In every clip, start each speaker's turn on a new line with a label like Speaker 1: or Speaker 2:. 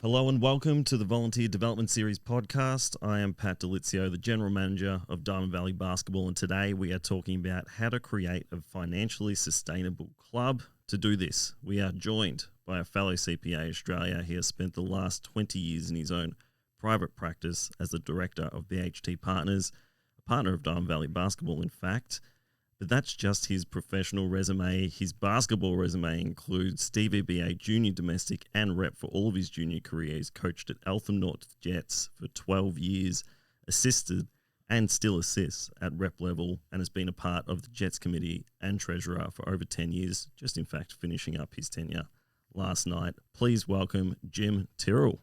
Speaker 1: Hello and welcome to the Volunteer Development Series podcast. I am Pat Delizio, the General Manager of Diamond Valley Basketball, and today we are talking about how to create a financially sustainable club. To do this, we are joined by a fellow CPA Australia. He has spent the last 20 years in his own private practice as the Director of BHT Partners, a partner of Diamond Valley Basketball, in fact. But that's just his professional resume. His basketball resume includes DVBA junior domestic and rep for all of his junior careers, coached at Eltham North Jets for 12 years, assisted and still assists at rep level, and has been a part of the Jets committee and treasurer for over 10 years, just in fact finishing up his tenure last night. Please welcome Jim Tyrell.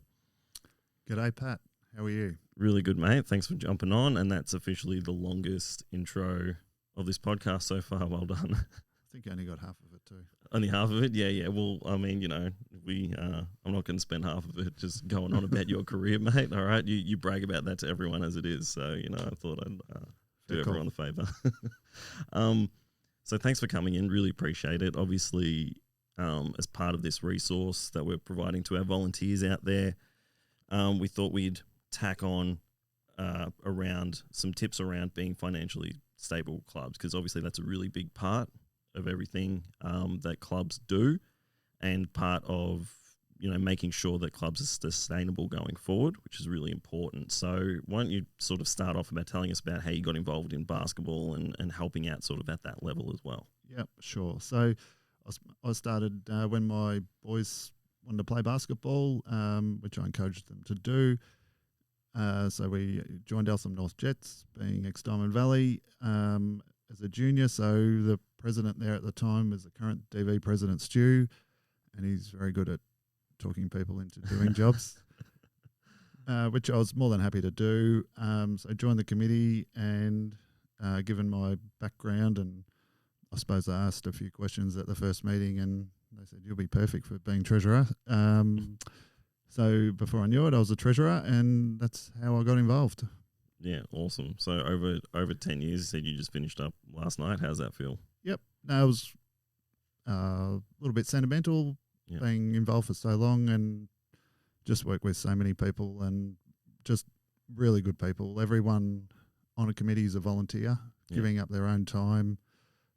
Speaker 2: G'day, Pat. How are you?
Speaker 1: Really good, mate. Thanks for jumping on, and that's officially the longest intro of this podcast so far. Well done.
Speaker 2: I think you only got half of it too.
Speaker 1: Only half of it? Yeah. Well, I mean, I'm not going to spend half of it just going on about your career, mate. All right? You brag about that to everyone as it is. So, I thought I'd do everyone the favour. So thanks for coming in. Really appreciate it. Obviously, as part of this resource that we're providing to our volunteers out there, we thought we'd tack on around some tips around being financially stable clubs, because obviously that's a really big part of everything that clubs do, and part of making sure that clubs are sustainable going forward, which is really important. So why don't you sort of start off about telling us about how you got involved in basketball and helping out sort of at that level as well?
Speaker 2: Yep, sure. So I started when my boys wanted to play basketball, which I encouraged them to do. So we joined Eltham North Jets, being ex-Diamond Valley, as a junior. So the president there at the time was the current DV president, Stu, and he's very good at talking people into doing jobs, which I was more than happy to do. So I joined the committee, and given my background, and I suppose I asked a few questions at the first meeting, and they said, "You'll be perfect for being treasurer." So before I knew it, I was a treasurer, and that's how I got involved.
Speaker 1: Yeah, awesome. So over 10 years, you said you just finished up last night. How's that feel?
Speaker 2: Yep. No, it was a little bit sentimental, being involved for so long, and just worked with so many people, and just really good people. Everyone on a committee is a volunteer, giving up their own time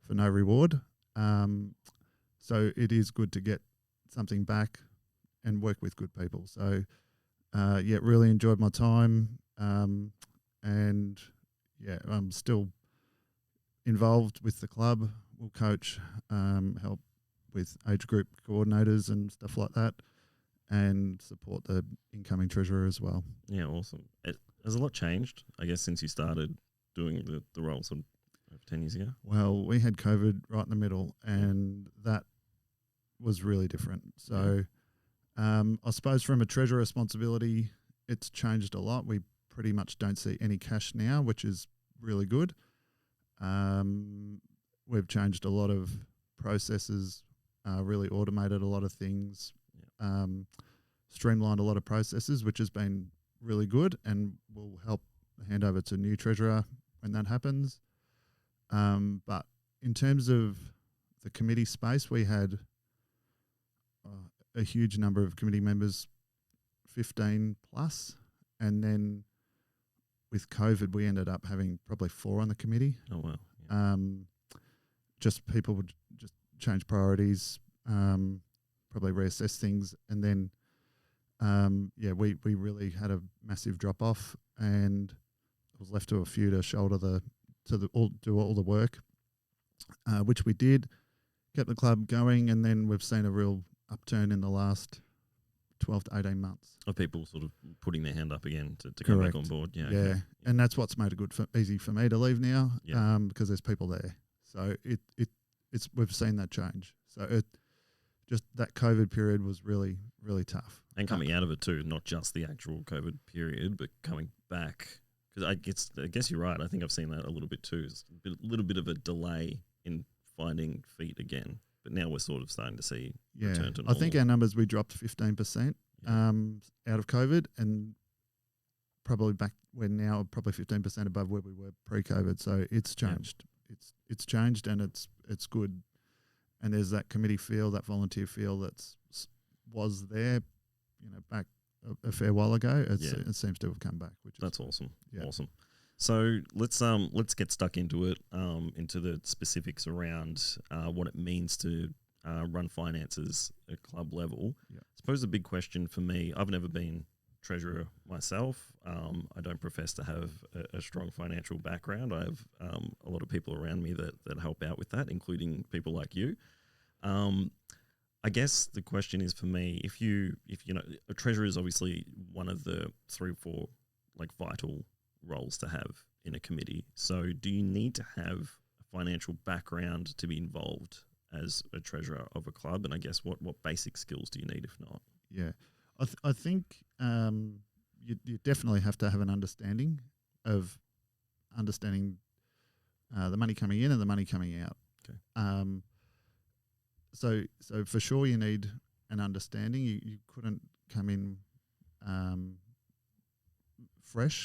Speaker 2: for no reward. So it is good to get something back and work with good people. So, really enjoyed my time. And I'm still involved with the club. We'll coach, help with age group coordinators and stuff like that, and support the incoming treasurer as well.
Speaker 1: Yeah, awesome. Has a lot changed, I guess, since you started doing the role sort of over 10 years ago?
Speaker 2: Well, we had COVID right in the middle, and that was really different. So I suppose from a treasurer responsibility, it's changed a lot. We pretty much don't see any cash now, which is really good. We've changed a lot of processes, really automated a lot of things, streamlined a lot of processes, which has been really good, and will help hand over to new treasurer when that happens. But in terms of the committee space, we had a huge number of committee members, 15 plus, and then with COVID, we ended up having probably 4 on the committee.
Speaker 1: Oh, wow. Yeah.
Speaker 2: Just people would just change priorities, probably reassess things, and then, we really had a massive drop off, and it was left to a few to shoulder do all the work, which we did, kept the club going, and then we've seen a real upturn in the last 12 to 18 months.
Speaker 1: Of people sort of putting their hand up again to come back on board. Yeah.
Speaker 2: Yeah.
Speaker 1: Okay.
Speaker 2: And that's what's made it easy for me to leave now, because there's people there. So we've seen that change. So just that COVID period was really, really tough.
Speaker 1: And coming out of it too, not just the actual COVID period, but coming back. Because I guess you're right. I think I've seen that a little bit too. It's a little bit of a delay in finding feet again. But now we're sort of starting to see return to normal.
Speaker 2: I think our numbers, we dropped 15% out of COVID, and probably we're now probably 15% above where we were pre-COVID. So it's changed. Yeah. It's changed, and it's good. And there's that committee feel, that volunteer feel was there, back a fair while ago. It seems to have come back, which
Speaker 1: that's awesome.
Speaker 2: Yeah.
Speaker 1: Awesome. So let's get stuck into it, into the specifics around what it means to run finances at club level.
Speaker 2: Yeah.
Speaker 1: I suppose the big question for me, I've never been treasurer myself. I don't profess to have a strong financial background. I have a lot of people around me that help out with that, including people like you. I guess the question is for me, if you know, a treasurer is obviously one of the 3 or 4 like vital roles to have in a committee. So do you need to have a financial background to be involved as a treasurer of a club? And I guess what basic skills do you need if not?
Speaker 2: Yeah. I think you definitely have to have an understanding of the money coming in and the money coming out.
Speaker 1: Okay.
Speaker 2: So for sure you need an understanding. You couldn't come in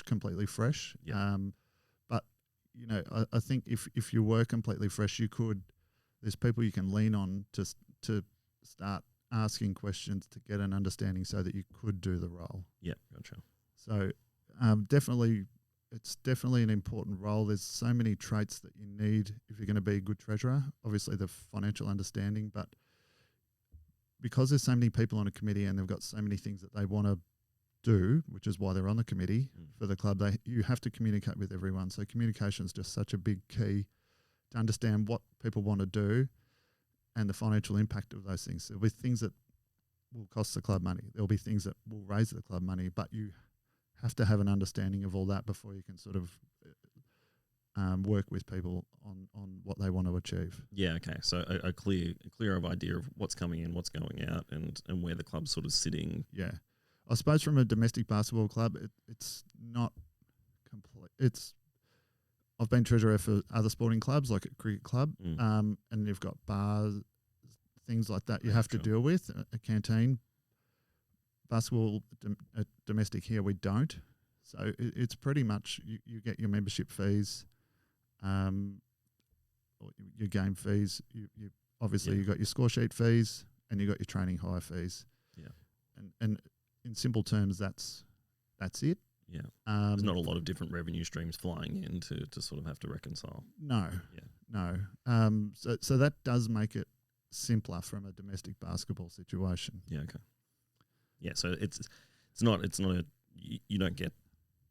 Speaker 2: completely fresh.
Speaker 1: Yeah.
Speaker 2: But you know, I think if you were completely fresh, there's people you can lean on to start asking questions to get an understanding so that you could do the role.
Speaker 1: Yeah, gotcha.
Speaker 2: So it's definitely an important role. There's so many traits that you need if you're going to be a good treasurer. Obviously the financial understanding, but because there's so many people on a committee and they've got so many things that they want to do, which is why they're on the committee for the club, you have to communicate with everyone. So communication is just such a big key to understand what people want to do and the financial impact of those things. There'll be things that will cost the club money. There'll be things that will raise the club money, but you have to have an understanding of all that before you can sort of work with people on what they want to achieve.
Speaker 1: Yeah, okay. So a clear idea of what's coming in, what's going out, and where the club's sort of sitting.
Speaker 2: Yeah. I suppose from a domestic basketball club, it's not complete. I've been treasurer for other sporting clubs, like a cricket club, and you've got bars, things like that you have to deal with, a canteen. Basketball, domestic here, we don't. So it's pretty much you get your membership fees, or your game fees. You obviously you got your score sheet fees and you got your training hire fees.
Speaker 1: Yeah,
Speaker 2: and in simple terms, that's it.
Speaker 1: Yeah, there's not a lot of different revenue streams flying in to sort of have to reconcile.
Speaker 2: No,
Speaker 1: yeah,
Speaker 2: no. So that does make it simpler from a domestic basketball situation.
Speaker 1: Yeah, okay. Yeah, so it's not you don't get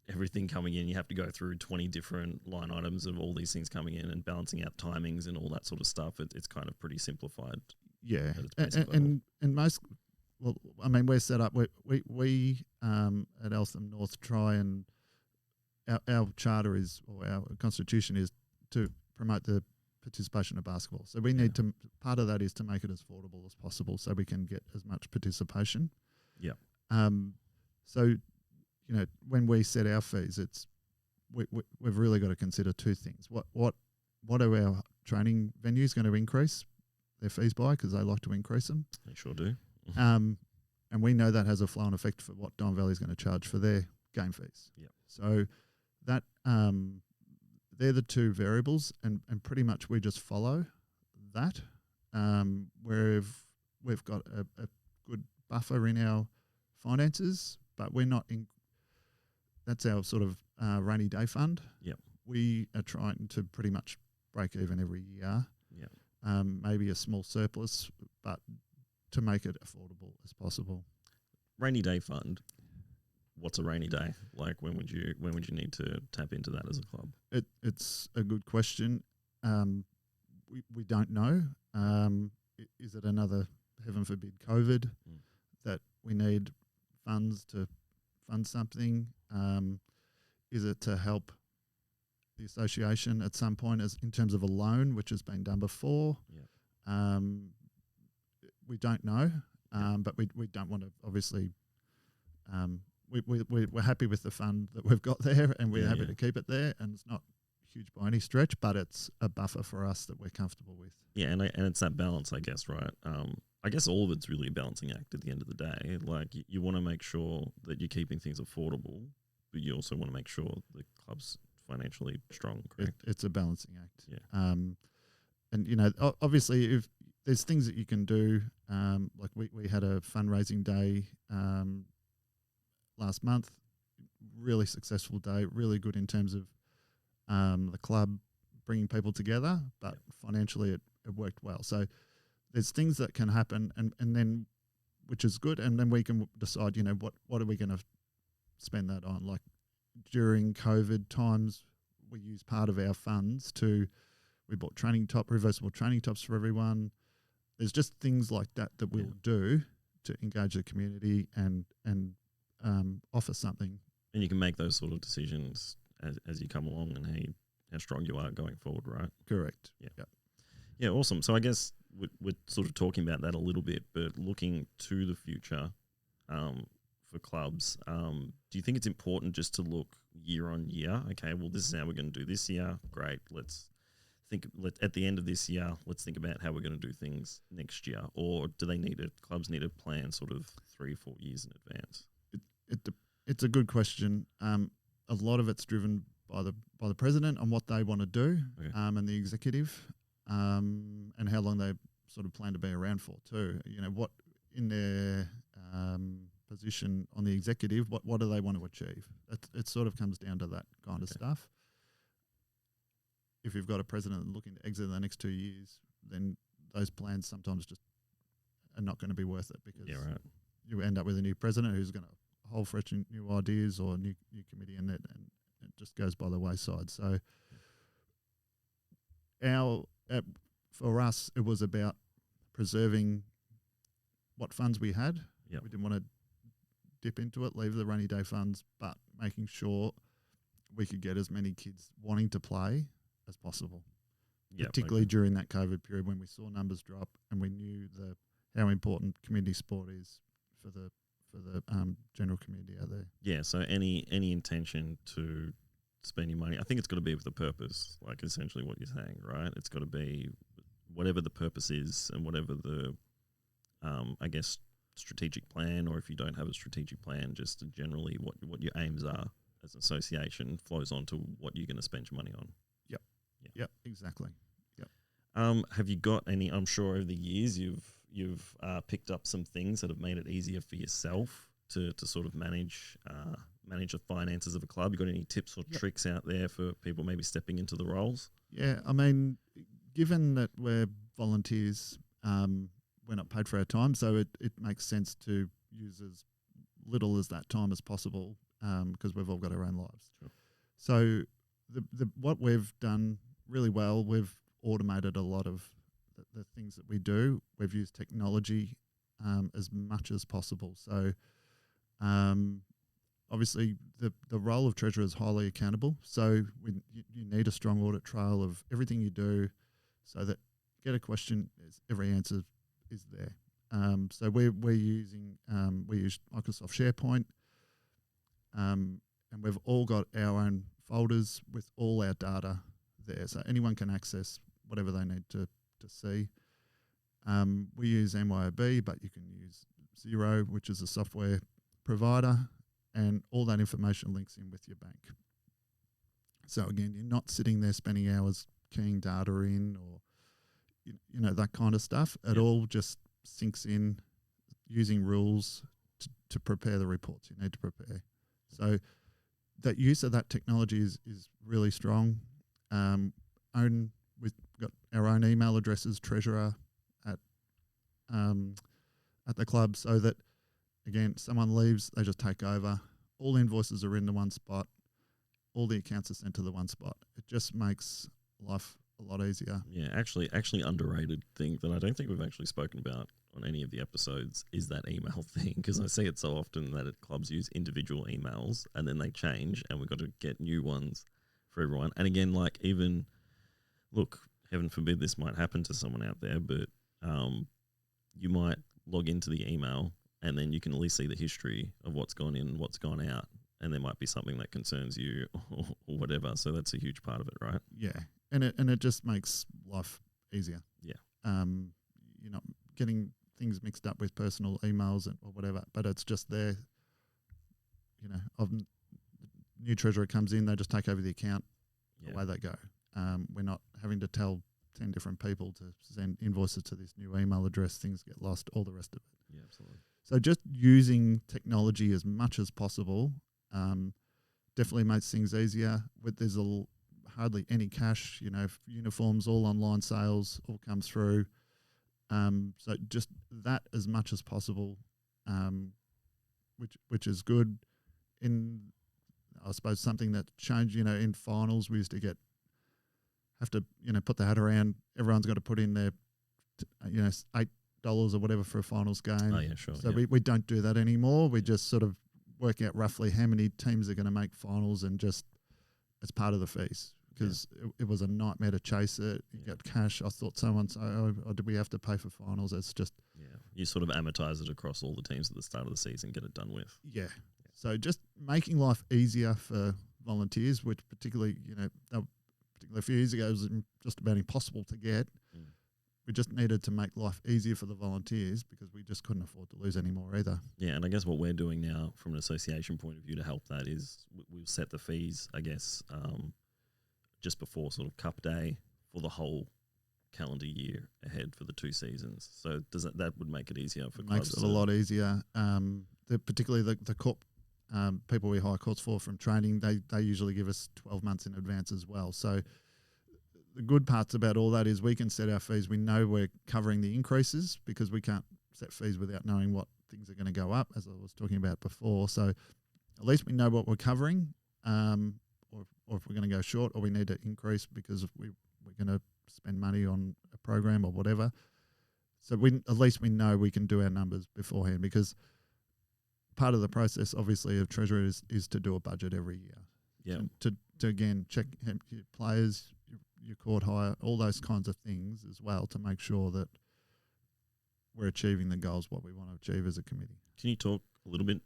Speaker 1: everything coming in. You have to go through 20 different line items of all these things coming in and balancing out timings and all that sort of stuff. It's kind of pretty simplified.
Speaker 2: Yeah, and most. Well, I mean, we're set up. We at Eltham North try and our charter is, or our constitution is, to promote the participation of basketball. So we need to. Part of that is to make it as affordable as possible, so we can get as much participation.
Speaker 1: Yeah.
Speaker 2: So, you know, when we set our fees, we've really got to consider 2 things. What are our training venues going to increase their fees by? Because they like to increase them.
Speaker 1: They sure do.
Speaker 2: And we know that has a flow-on effect for what Don Valley is going to charge for their game fees.
Speaker 1: Yep.
Speaker 2: So that they're the 2 variables, and pretty much we just follow that. Where we've got a good buffer in our finances, but we're not in. That's our sort of rainy day fund.
Speaker 1: Yep.
Speaker 2: We are trying to pretty much break even every year.
Speaker 1: Yeah.
Speaker 2: Maybe a small surplus, but to make it affordable as possible.
Speaker 1: Rainy day fund. What's a rainy day? Like when would you need to tap into that as a club?
Speaker 2: It's a good question. We don't know. Is it another, heaven forbid, COVID that we need funds to fund something? Is it to help the association at some point as in terms of a loan, which has been done before?
Speaker 1: Yeah.
Speaker 2: We don't know, but we don't want to obviously. We're happy with the fund that we've got there, and we're happy to keep it there. And it's not huge by any stretch, but it's a buffer for us that we're comfortable with.
Speaker 1: Yeah, and it's that balance, I guess, right? I guess all of it's really a balancing act at the end of the day. Like you want to make sure that you're keeping things affordable, but you also want to make sure the club's financially strong. Correct?
Speaker 2: It's a balancing act.
Speaker 1: Yeah.
Speaker 2: And you know, obviously, if there's things that you can do, like we had a fundraising day last month. Really successful day, really good in terms of the club bringing people together, but financially it worked well. So there's things that can happen, and then, which is good, and then we can decide, what are we going to spend that on. Like during COVID times, we use part of our funds we bought reversible training tops for everyone. There's just things like that we'll do to engage the community and offer something.
Speaker 1: And you can make those sort of decisions as you come along and how strong you are going forward, right?
Speaker 2: Correct.
Speaker 1: Yeah.
Speaker 2: Yep.
Speaker 1: Yeah, awesome. So I guess we're sort of talking about that a little bit, but looking to the future for clubs, do you think it's important just to look year on year? Okay, well, this is how we're going to do this year. Great. At the end of this year, let's think about how we're going to do things next year. Or do clubs need to plan sort of 3-4 years in advance?
Speaker 2: It's a good question. A lot of it's driven by the president on what they want to do, and the executive, and how long they sort of plan to be around for too. What in their position on the executive, what do they want to achieve? It sort of comes down to that kind of stuff. If you've got a president looking to exit in the next 2 years, then those plans sometimes just are not going to be worth it, because you end up with a new president who's going to whole fresh new ideas or new committee, and it just goes by the wayside. So for us, it was about preserving what funds we had.
Speaker 1: Yep.
Speaker 2: We didn't want to dip into it, leave the rainy day funds, but making sure we could get as many kids wanting to play as possible, particularly during that COVID period when we saw numbers drop and we knew how important community sport is for the general community out there.
Speaker 1: Yeah, so any intention to spend your money, I think it's got to be with a purpose, like essentially what you're saying, right? It's got to be whatever the purpose is and whatever the, I guess, strategic plan, or if you don't have a strategic plan, just generally what your aims are as an association flows on to what you're going to spend your money on.
Speaker 2: Yep, exactly. Yep.
Speaker 1: Have you got any, I'm sure over the years you've picked up some things that have made it easier for yourself to sort of manage the finances of a club? You got any tips or tricks out there for people maybe stepping into the roles?
Speaker 2: Yeah, I mean, given that we're volunteers, we're not paid for our time, so it makes sense to use as little as that time as possible, because we've all got our own lives.
Speaker 1: Sure.
Speaker 2: So what we've done really well, we've automated a lot of the things that we do. We've used technology as much as possible. So obviously the role of treasurer is highly accountable. So you need a strong audit trail of everything you do, so that you get a question, every answer is there. So we use Microsoft SharePoint, and we've all got our own folders with all our data there, so anyone can access whatever they need to see. We use MYOB, but you can use Xero, which is a software provider, and all that information links in with your bank. So again, you're not sitting there spending hours keying data in, or that kind of stuff. It all just sinks in using rules to prepare the reports you need to prepare. So that use of that technology is really strong. We've got our own email addresses, treasurer at the club, so that again, someone leaves, they just take over. All invoices are in the one spot. All the accounts are sent to the one spot. It just makes life a lot easier.
Speaker 1: Yeah, actually underrated thing that I don't think we've actually spoken about on any of the episodes is that email thing, because I see it so often that clubs use individual emails and then they change, and we've got to get new ones for everyone. And again, like, even, look, heaven forbid this might happen to someone out there, but you might log into the email and then you can at least see the history of what's gone in and what's gone out, and there might be something that concerns you or whatever. So that's a huge part of it, right?
Speaker 2: Yeah, and it just makes life easier.
Speaker 1: Yeah.
Speaker 2: You're not getting things mixed up with personal emails or whatever, but it's just there. New treasurer comes in, they just take over the account, away they go. We're not having to tell 10 different people to send invoices to this new email address, things get lost, all the rest of it.
Speaker 1: Yeah, absolutely.
Speaker 2: So just using technology as much as possible definitely makes things easier. There's hardly any cash, uniforms, all online sales, all come through. So just that as much as possible, which is good. I suppose something that changed, in finals, we used to have to put the hat around. Everyone's got to put in their, $8 or whatever for a finals game.
Speaker 1: Oh yeah, sure.
Speaker 2: So we don't do that anymore. We just sort of work out roughly how many teams are going to make finals, and just as part of the fees, because it was a nightmare to chase it. You get cash. I thought someone said, "Oh, did we have to pay for finals?" It's just
Speaker 1: you sort of amortize it across all the teams at the start of the season, get it done with.
Speaker 2: Yeah. So just making life easier for volunteers, which particularly a few years ago was just about impossible to get. We just needed to make life easier for the volunteers because we just couldn't afford to lose any more either.
Speaker 1: Yeah, and I guess what we're doing now from an association point of view to help that is we've set the fees, I guess, just before sort of Cup Day for the whole calendar year ahead for the 2 seasons. So that would make it easier for clubs.
Speaker 2: Makes it a lot easier. Particularly the corp people we hire courts for from training, they usually give us 12 months in advance as well. So the good parts about all that is we can set our fees. We know we're covering the increases because we can't set fees without knowing what things are going to go up, as I was talking about before. So at least we know what we're covering, or if we're going to go short or we need to increase because we're going to spend money on a program or whatever. So at least we know we can do our numbers beforehand, because part of the process, obviously, of Treasurer is to do a budget every year.
Speaker 1: Yeah.
Speaker 2: To again check your players, your court hire, all those kinds of things as well, to make sure that we're achieving the goals what we want to achieve as a committee.
Speaker 1: Can you talk a little bit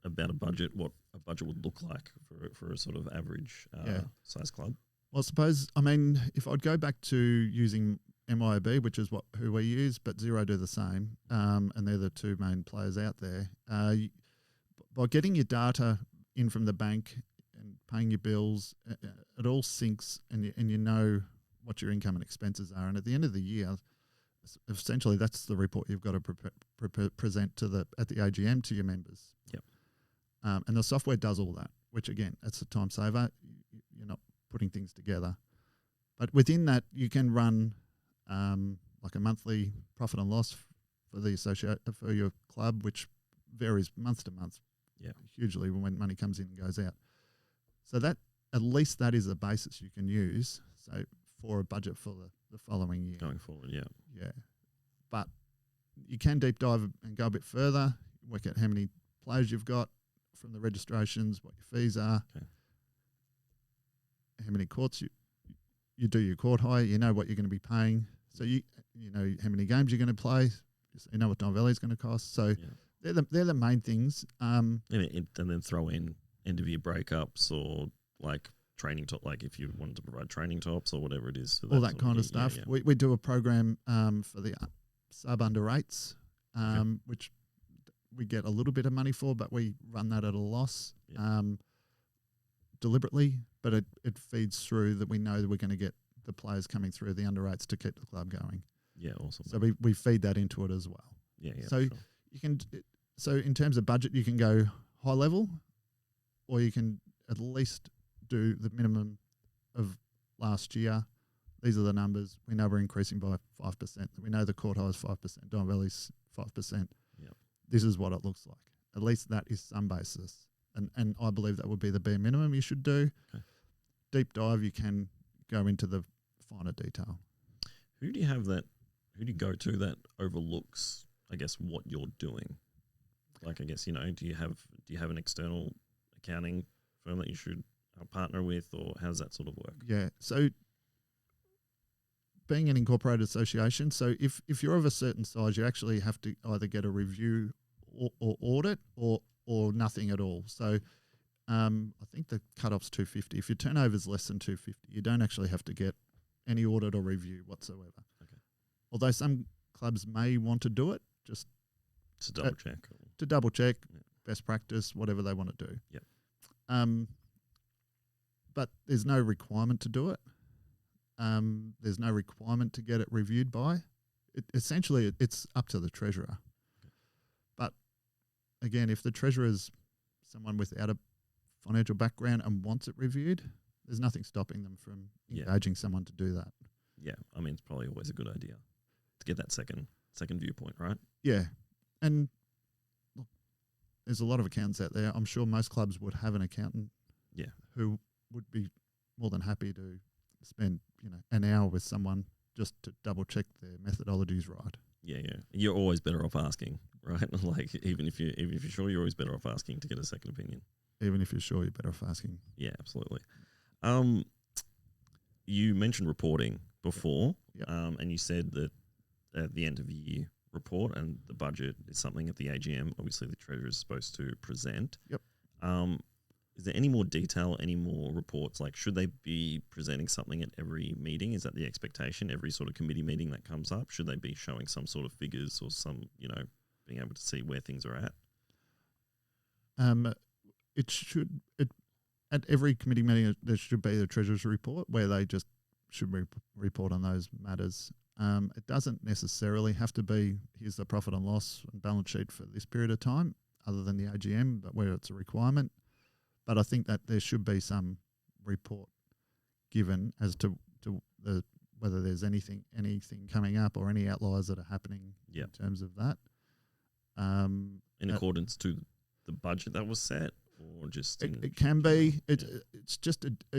Speaker 1: about a budget? What a budget would look like for a sort of average size club?
Speaker 2: Well, if I'd go back to using MIB, which is who we use, but Xero do the same, and they're the 2 main players out there. By getting your data in from the bank and paying your bills, it all syncs, and you know what your income and expenses are. And at the end of the year, essentially that's the report you've got to present at the AGM to your members.
Speaker 1: Yep.
Speaker 2: And the software does all that, which again, that's a time saver. You're not putting things together, but within that you can run like a monthly profit and loss for your club, which varies month to month, hugely when money comes in and goes out. So that at least that is a basis you can use. So for a budget for the following year
Speaker 1: going forward,
Speaker 2: yeah. But you can deep dive and go a bit further, work out how many players you've got from the registrations, what your fees are, how many courts you do your court hire, you know what you're going to be paying. So you know how many games you're going to play, you know what Don Valley is going to cost. So they're the main things.
Speaker 1: And then throw in end of year breakups or like training top, like if you wanted to provide training tops or whatever it is.
Speaker 2: All that kind of stuff. Yeah. We do a program for the sub under 8s, which we get a little bit of money for, but we run that at a loss deliberately. But it feeds through that we know that we're going to get the players coming through the under 8s to keep the club going.
Speaker 1: Yeah, awesome.
Speaker 2: So we feed that into it as well.
Speaker 1: Yeah.
Speaker 2: So you can. So in terms of budget, you can go high level, or you can at least do the minimum of last year. These are the numbers. We know we're increasing by 5%. We know the court hire is 5%. Don Valley's 5%.
Speaker 1: Yep.
Speaker 2: This is what it looks like. At least that is some basis. And I believe that would be the bare minimum you should do.
Speaker 1: Okay.
Speaker 2: Deep dive, you can go into the finer detail.
Speaker 1: Who do you go to that overlooks, I guess, what you're doing? Like, I guess, do you have an external accounting firm that you should partner with, or how does that sort of work?
Speaker 2: Yeah. So being an incorporated association, so if you're of a certain size, you actually have to either get a review or audit or nothing at all. So I think the cut-off's 250. If your turnover is less than 250, you don't actually have to get any audit or review whatsoever. Okay. Although some clubs may want to do it, just
Speaker 1: to double check.
Speaker 2: To double check, best practice, whatever they want to do.
Speaker 1: Yep.
Speaker 2: But there's no requirement to do it. There's no requirement to get it reviewed by. Essentially, it's up to the treasurer. But again, if the treasurer is someone without a financial background and wants it reviewed, there's nothing stopping them from engaging someone to do that.
Speaker 1: Yeah, I mean, it's probably always a good idea to get that second viewpoint, right?
Speaker 2: Yeah, and look, there's a lot of accountants out there. I'm sure most clubs would have an accountant.
Speaker 1: Yeah,
Speaker 2: who would be more than happy to spend an hour with someone just to double check their methodologies right.
Speaker 1: Yeah. You're always better off asking, right? Like even if you're sure, you're always better off asking to get a second opinion.
Speaker 2: Even if you're sure, you're better off asking.
Speaker 1: Yeah, absolutely. You mentioned reporting before,
Speaker 2: Yep.
Speaker 1: And you said that at the end of the year report and the budget is something at the AGM. Obviously, the treasurer is supposed to present.
Speaker 2: Yep.
Speaker 1: Is there any more detail, any more reports? Like, should they be presenting something at every meeting? Is that the expectation? Every sort of committee meeting that comes up, should they be showing some sort of figures or some, being able to see where things are at?
Speaker 2: At every committee meeting, there should be the treasurer's report where they just should report on those matters. It doesn't necessarily have to be, here's the profit and loss and balance sheet for this period of time, other than the AGM, but where it's a requirement. But I think that there should be some report given as to whether there's anything coming up or any outliers that are happening in terms of that.
Speaker 1: In accordance to the budget that was set, or just
Speaker 2: it can be. It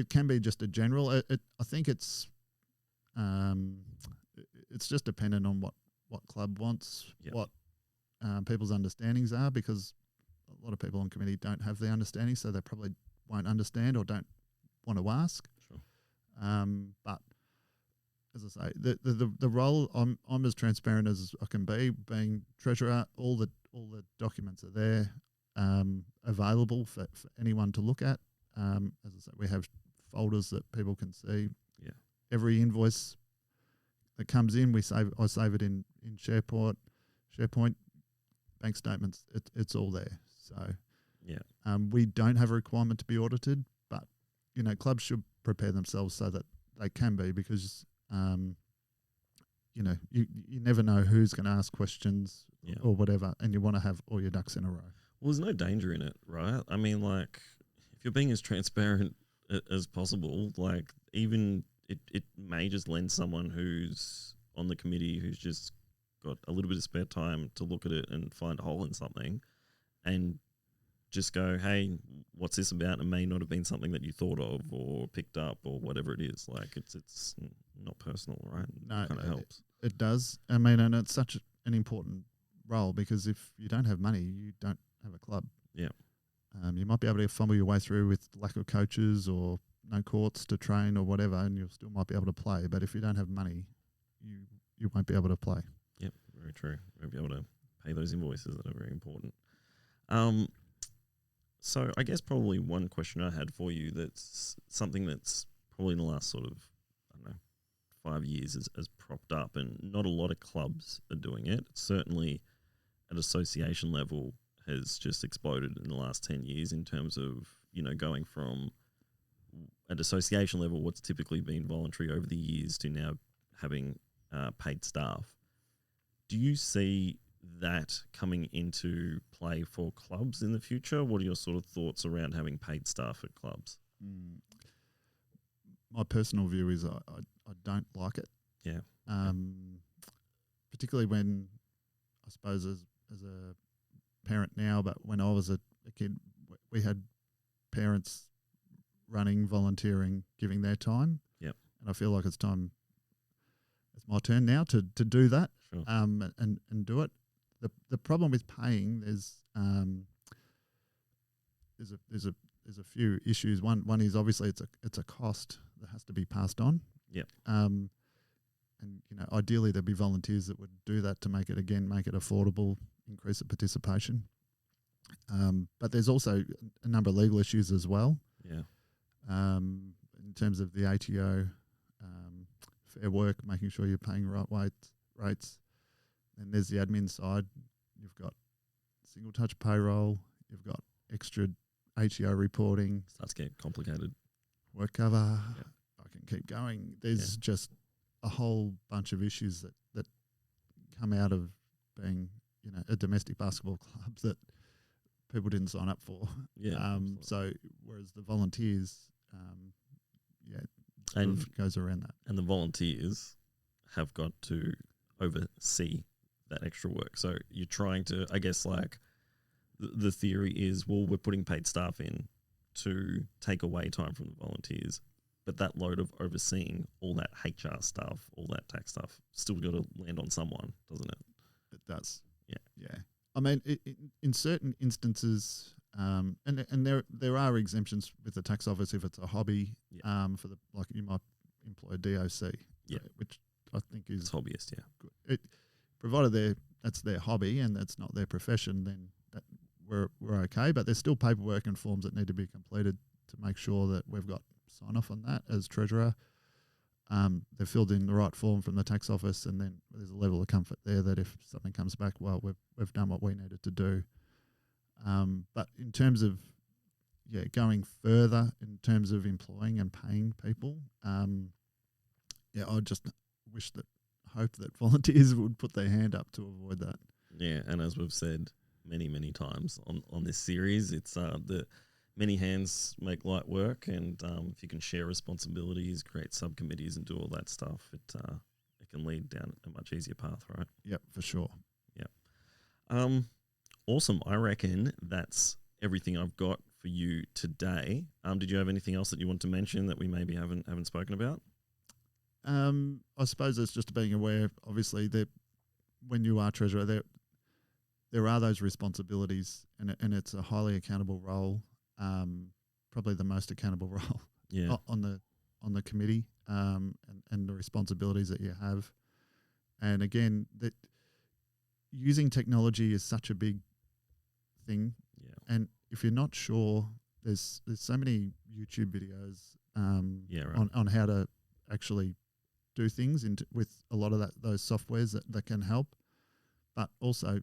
Speaker 2: can be just a general. I think it's just dependent on what club wants, what people's understandings are, because a lot of people on committee don't have the understanding, so they probably won't understand or don't want to ask.
Speaker 1: Sure.
Speaker 2: But as I say, the role, I'm as transparent as I can be. Being treasurer, all the documents are there, available for anyone to look at. As I say, we have folders that people can see.
Speaker 1: Yeah.
Speaker 2: Every invoice that comes in, I save it in SharePoint, bank statements. It's all there. So we don't have a requirement to be audited, but clubs should prepare themselves so that they can be, because you never know who's going to ask questions or whatever, and you want to have all your ducks in a row.
Speaker 1: Well, there's no danger in it, right? I mean, like, if you're being as transparent as possible, like, even it may just lend someone who's on the committee who's just got a little bit of spare time to look at it and find a hole in something and just go, hey, what's this about? It may not have been something that you thought of or picked up or whatever it is. Like, it's not personal, right?
Speaker 2: No,
Speaker 1: it kind of helps.
Speaker 2: It does. I mean, and it's such an important role, because if you don't have money, you don't have a club.
Speaker 1: Yeah.
Speaker 2: You might be able to fumble your way through with lack of coaches or no courts to train or whatever, and you still might be able to play. But if you don't have money, you won't be able to play.
Speaker 1: Yep, very true. You won't be able to pay those invoices that are very important. So I guess probably one question I had for you, that's something that's probably in the last sort of, 5 years has propped up, and not a lot of clubs are doing it. Certainly at association level has just exploded in the last 10 years in terms of, going from at association level what's typically been voluntary over the years to now having paid staff. Do you see that coming into play for clubs in the future? What are your sort of thoughts around having paid staff at clubs?
Speaker 2: My personal view is I don't like it.
Speaker 1: Yeah.
Speaker 2: Particularly when, I suppose, as a parent now, but when I was a kid, we had parents running, volunteering, giving their time.
Speaker 1: Yep.
Speaker 2: And I feel like it's my turn now to do that.
Speaker 1: Sure.
Speaker 2: And do it. The problem with paying, there's a few issues. One is obviously it's a cost that has to be passed on.
Speaker 1: Yep.
Speaker 2: And ideally there'd be volunteers that would do that to make it affordable, increase the participation. But there's also a number of legal issues as well.
Speaker 1: Yeah.
Speaker 2: In terms of the ATO, fair work, making sure you're paying right rates. Then there's the admin side. You've got single touch payroll. You've got extra ATO reporting.
Speaker 1: Starts to get complicated.
Speaker 2: Work cover. Yep. I can keep going. There's just a whole bunch of issues that come out of being, a domestic basketball club that people didn't sign up for.
Speaker 1: Yeah.
Speaker 2: So whereas the volunteers,
Speaker 1: And
Speaker 2: goes around that.
Speaker 1: And the volunteers have got to oversee that extra work. So you're trying to, I guess, like the theory is, well, we're putting paid staff in to take away time from the volunteers, but that load of overseeing all that HR stuff, all that tax stuff, still got to land on someone, doesn't it?
Speaker 2: It does.
Speaker 1: Yeah.
Speaker 2: I mean, in certain instances, and there are exemptions with the tax office if it's a hobby. For like you might employ a DOC, which I think is
Speaker 1: it's hobbyist. Yeah,
Speaker 2: good. Provided that's their hobby and that's not their profession, then we're okay. But there's still paperwork and forms that need to be completed to make sure that we've got sign off on that as treasurer. They're filled in the right form from the tax office, and then there's a level of comfort there that if something comes back, well, we've done what we needed to do. But in terms of going further in terms of employing and paying people, I just hope that volunteers would put their hand up to avoid that.
Speaker 1: Yeah, and as we've said many times on this series, it's the many hands make light work, and if you can share responsibilities, create subcommittees, and do all that stuff, it can lead down a much easier path, right?
Speaker 2: Yep, for sure.
Speaker 1: Yep. Awesome. I reckon that's everything I've got for you today. Did you have anything else that you want to mention that we maybe haven't spoken about?
Speaker 2: I suppose it's just being aware, obviously, that when you are treasurer, there are those responsibilities, and it's a highly accountable role, probably the most accountable role on the committee, and the responsibilities that you have. And again, that using technology is such a big thing. Yeah. And if you're not sure, there's so many YouTube videos on how to actually do things with a lot of those softwares that can help. But also,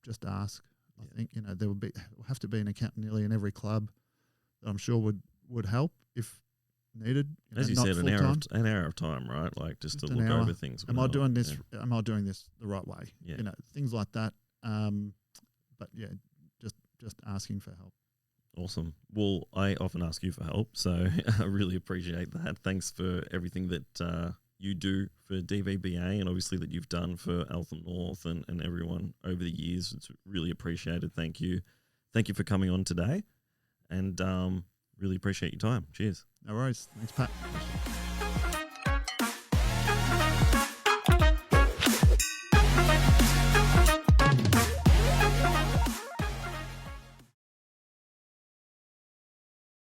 Speaker 2: just ask. I think there will have to be an accountant nearly in every club that I'm sure would help if needed.
Speaker 1: As you said, an hour of time, right? Like just to look over things.
Speaker 2: Am I doing this? Am I doing this the right way?
Speaker 1: Yeah.
Speaker 2: Things like that. But just asking for help.
Speaker 1: Awesome. Well, I often ask you for help, so I really appreciate that. Thanks for everything that you do for DVBA, and obviously that you've done for Eltham North and everyone over the years. It's really appreciated. Thank you. Thank you for coming on today, and really appreciate your time. Cheers.
Speaker 2: No worries. Thanks, Pat.